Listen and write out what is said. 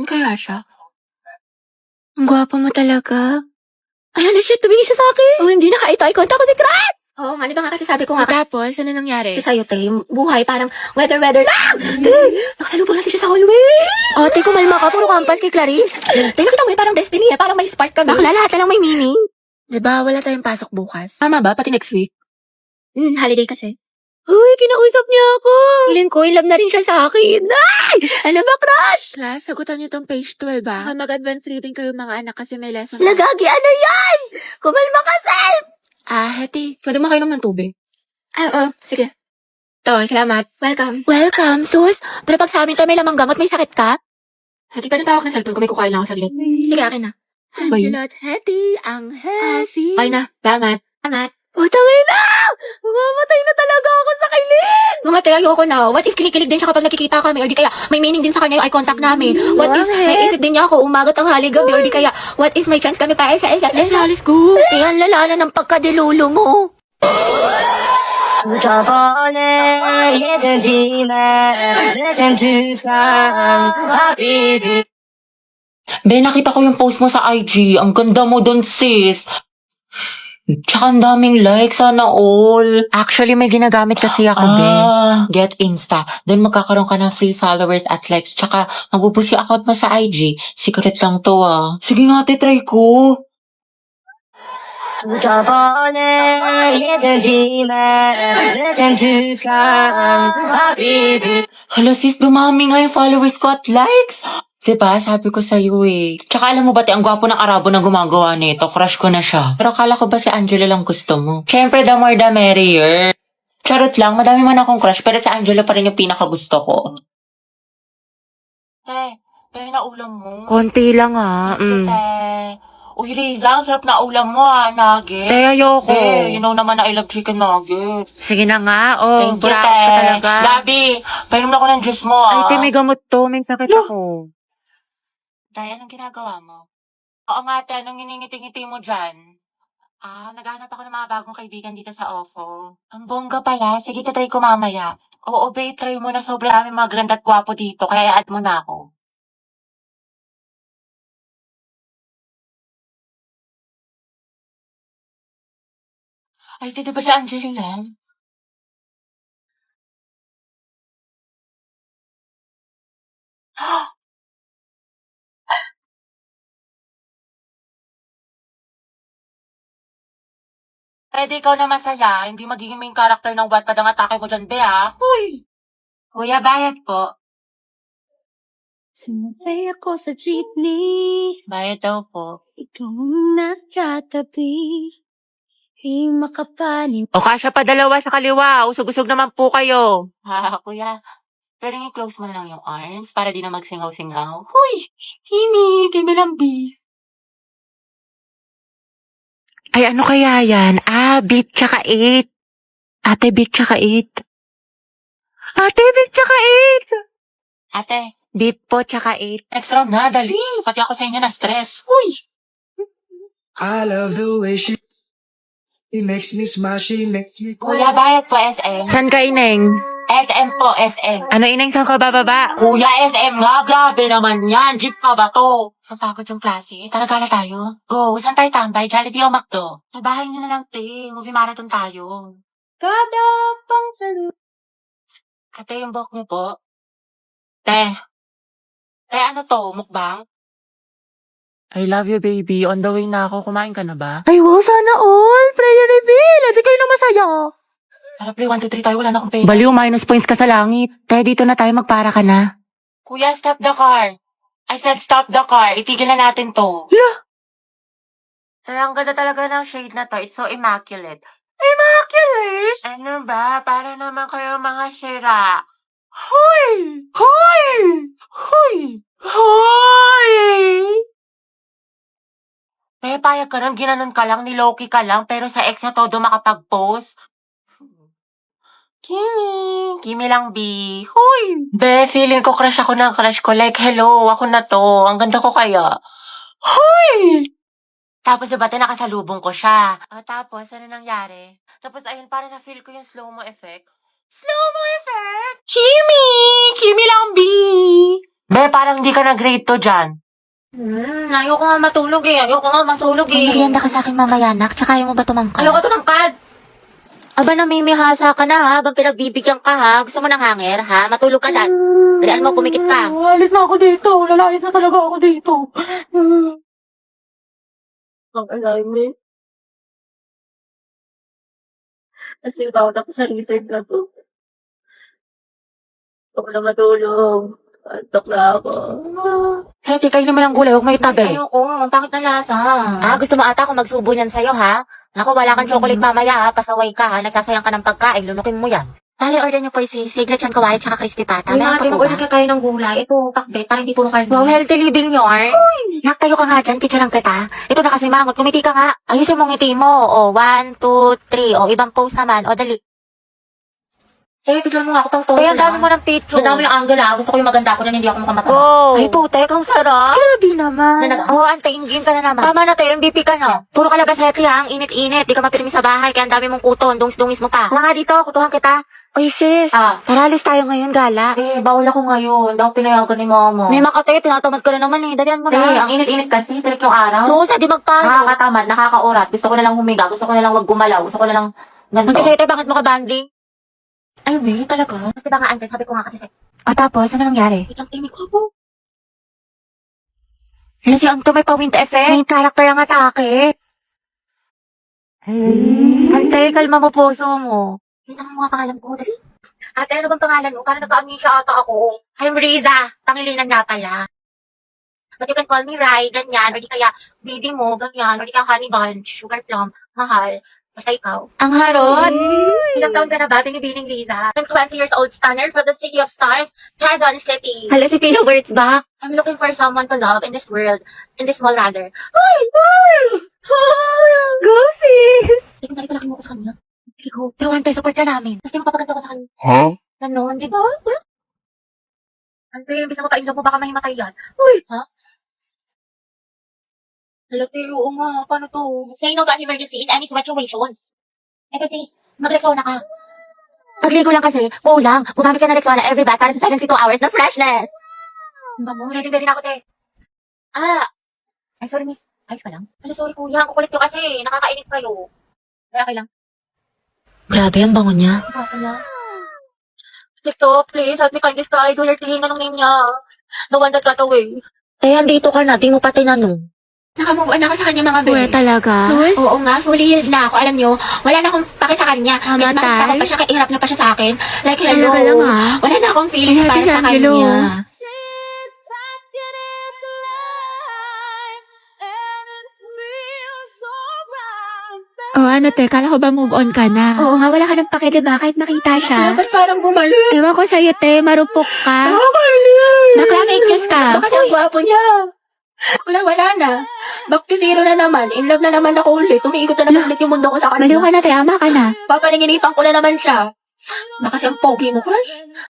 Kaya siya? Ang gwapo mo talaga. Ay, hala siya, tumingin siya sa akin. Oh, hindi na kahit eye contact ko si Crat. Oo nga, di ba nga kasi sabi ko nga. Tapos, ano nangyari? Kasi sa'yo, te, yung buhay parang weather lang. Te, nakasalubong natin siya sa hallway. Oh, te, kumalma ka, puro kampas kay Clarice. Te, nakita mo parang destiny parang may spark kami. Bakla, lahat na lang may meaning. Diba, wala tayong pasok bukas. Tama ba? Pati next week? Holiday kasi. Uy, kinausap niya ako. Feeling ko, love na rin siya sa akin. Ay! Ano ba, crush? Class, sagutan niyo tong page 12, ba? Baka mag-advance reading kayo mga anak kasi may lesson. Lagagi, ano yan? Kumalma ka, Self! Heti, pwede mo kainom ng tubig? Oo, sige. To, salamat. Welcome, sus. Pero pag sa amin to may lamang gamot, may sakit ka? Heti, pwede tawag na cellphone kung may kukain lang ako saglit. Sige, akin na. Angela at Heti, ang Hesi. Okay na, salamat. Oh, tangin na! Mamatay na talaga ako sa kilig! Mga te, ayoko na. What if kinikilig din siya kapag nakikita kami? Or di kaya may meaning din sa kanya yung eye contact namin? What if may isip din niya ako umagat ang haligabi? Or di kaya, what if may chance kami para sa let's go! Yan, lalala ng pagkadilulo mo. Be, nakita ko yung post mo sa IG. Ang ganda mo dun, sis. Tsaka ang daming likes, sana all. Actually, may ginagamit kasi ako, Get Insta. Doon magkakaroon ka ng free followers at likes. Tsaka, magbubusi account mo sa IG. Secret lang to, ah. Sige nga, try ko. Hala sis, dumami nga yung followers ko at likes. Diba, sabi ko sa'yo eh. Tsaka alam mo ba, ang gwapo ng Arabo na gumagawa nito. Crush ko na siya. Pero akala ko ba si Angela lang gusto mo? Siyempre, the more the merrier. Charot lang, madami man akong crush, pero si Angela pa rin yung pinakagusto ko. Pero na ulam mo. Konti lang Uy, Riza, ang sarap na ulam mo nugget. ayoko. You know naman na I love chicken nugget. Sige na nga, Thank you, burak ka talaga. Gabi, painom na ako ng juice mo, Ay, may gamot to. May sakit ako. Tay, anong ginagawa mo? Oo nga, te, anong iningiti-ngiti mo dyan? Naghahanap ako ng mga bagong kaibigan dito sa OFO. Ang bongga pala. Sige, try ko mamaya. Oo, babe, try mo na. Sobrang dami mga ganda at gwapo dito, kaya add mo na ako. Ay, di ba si Angelina? Pwede ikaw na masaya. Hindi magiging main character ng Wattpad ang atake mo dyan, be, Uy! Kuya, bayad po. Sumakay ako sa jeepney. Bayad daw po. Ikaw ang nakatabi. Makapanin. O kasya pa dalawa sa kaliwa. Usog-usog naman po kayo. Kuya. Pwede i-close mo na lang yung arms para di na magsingaw-singaw. Huy! Himi! Kimilambi! Ay, ano kaya yan? Beat tsaka 8. Ate, beat tsaka 8. Ate, beat tsaka 8. Ate, Beat po tsaka 8. next round na, dali! Pati ako sa inyo na stress. Huy! I love the way she makes me smile, she makes me Kuya, bayad po SM. San ka, Ineng? SM po, SM. Ano, Ineng, saan ka bababa? Kuya, SM nga, grabe naman yan. Jeep pa ba to? Natakot yung klase. Tara, gala tayo. Go, saan tayo tambay? Jollibee o McDo? Sa bahay nyo na lang, te. Movie marathon tayo. Kada pang salut. Ate, yung buhok niyo po. Te. Te, ano to? Mukbang? I love you, baby. On the way na ako. Kumain ka na ba? Ay, wow, sana all. Prayer reveal. Hindi kayo na masaya. Tara, play 1, 2, 3 tayo. Wala na akong pera. Baliw, minus points ka sa langit. Tayo dito na tayo, magpara ka na. Kuya, stop the car. I said stop the car. Itigil na natin to. Ay, ang ganda talaga ng shade na to. It's so immaculate. Immaculate? Ano ba? Para naman kayo mga sira. Hoy! Hoy! Hoy! Hoy! Payag ka nun, ginanon ka lang, niloki ka lang, pero sa ex na todo makapag-post. Kimi lang, B. Hoy! Be, feeling ko crush ako ng crush ko. Like, hello, ako na to. Ang ganda ko kaya. Hoy! Tapos diba, nakasalubong ko siya. Tapos, ano nangyari? Tapos, ayun, parang na-feel ko yung slow-mo effect. Slow-mo effect? Kimi! Kimi lang, B! Be, parang hindi ka na-grade to dyan. Ayoko nga matulog eh. Merienda ka sa akin mamaya, nak. Tsaka ayaw mo ba tumangkad? Ayoko tumangkad. Aba, namimihasa ka na, ha? Habang pinagbibigyan ka, ha? Gusto mo ng hanger, ha? Matulog ka dyan. Dalian mo, pumikit ka. Alis na ako dito. Lalayas na talaga ako dito. Ang alignment. Kasi bawat ako sa research na to. Ako na matulog. Antok na ako. Hey, kainin mo yung gulay, huwag mo itabi. Ayoko. Ang pangit na lasa. Ah, gusto mo ata akong magsubo niyan sa'yo, ha? Naku, wala kang chocolate mamaya, ha? Pasaway ka, ha? Nagsasayang ka ng pagkain, lunukin mo yan. Dali, order niyo po si siglet chan kawali tsaka crispy pata. May Meron mga pa po order ba? ka kayo ng gulay. Ito, pakbet. Parang hindi puro karne. Wow, healthy living yun. Naktayo ka nga dyan, teacher lang kita. Ito na kasi mangot, kumiti ka nga. Ayusin mong ngiti mo. O, 1, 2, 3. O, ibang pose naman. O, dali. Eh, picture mo nga ako pang story. Kaya ang dami mo ng picture. Ang dami yung angle ah. Gusto ko yung maganda ko na hindi ako mukhang mataba. Go! Ay, putek. Ang sarap. Grabe naman. Oh, antayin game ka na naman. Tama na tayo, MVP ka no. Puro ka labasete ha, ang init-init. Di ka mapirmi sa bahay, kaya ang dami mong kuton. Dungis-dungis mo pa. Tara nga dito, kutuhan kita. Oy sis, tara alis tayo ngayon, gala. Eh, bawal ako ngayon. Daw pinayagan ni mama. May makatay, tinatamad ka na naman eh. Dalian mo Te, na. ang init-init kasi. Tirik yung araw. Susa, di magpayo. Nakakatamad, nakakaurat. Gusto ko na lang humiga. Gusto ko na lang wag gumalaw. Gusto ko na lang ganito. Magkasete, bakit mo ka banding? Ay, wait, talaga? Tapos diba nga, Ante, sabi ko nga kasi tapos, ano nangyari? Itang timik ko po. Yan si Anto may pa-wind effect. May character ang atake. Ante, kalma mo puso mo. Kita mo mga pangalan ko, dali. Ate, ano bang pangalan mo? Parang nagka-amnesia ata ako. I'm Riza. Pangilinan nga pala. But you can call me Rai, ganyan. O di kaya, baby mo, ganyan. O di kaya honey bun, sugar plum, mahal. Basta ikaw. Ang harot! Ilang taon ka na ba, binibining Riza? I'm 20 years old stunner from the city of stars, Quezon City. Hala, si Pino Words ba? I'm looking for someone to love in this world. In this world, rather. Ay! Go, sis! Ikaw na italaki mo ko sa kanya. Ikaw, pero Ante, support ka namin. Tapos di mapapaganda ko sa kanya. Huh? Ganon, di ba? Ante, imbis na mapailaw mo, baka mahimatay yan. Uy! Ha? Hala, pero oo nga, paano to? Say no to as emergency in any situation. Eh kasi, mag-Rexona ka. Pagligo lang kasi, kulang. Gumamit ka ng Rexona every bath para sa 72 hours na freshness. Mamo, ready na ako, te. Ay, sorry miss. Ayos ka lang? Hala, sorry kuya. Ang kukulit nyo kasi. Nakakainis kayo. Kaya okay lang. Grabe, ang bango niya. Grabe niya. TikTok, please, help me find this guy. Do your thing. Anong name niya? The one that got away. Eh, andito ka na. Di mo pa tinanong. Nakamove on ako sa kanya mga be. Uwe, talaga? Sus? Oo nga, fully healed na ako. Alam nyo, wala na akong pake sa kanya. Mamatay? Kahit makita ko pa siya, kahit hirap niya pa siya sa akin. Like, hello. Talaga lang, ha? Wala na akong feelings Ay, para si sa Angelo. kanya. Oh, ano te, kala ko ba move on ka na? Oo nga, wala ka ng pake, diba? Kahit makita siya. Ba't parang bumalik? Ewan ko sa'yo, te, marupok ka. Bakla fake news ka. Baka ang gwapo niya. Wala na. Back to zero na naman. In love na naman ako ulit. Umiikot na naman ulit yung mundo ko sa Maliw kanya. ka na, te, ama ka na. Papaninginipan ko na naman siya. Baka siyang pogi mo, crush.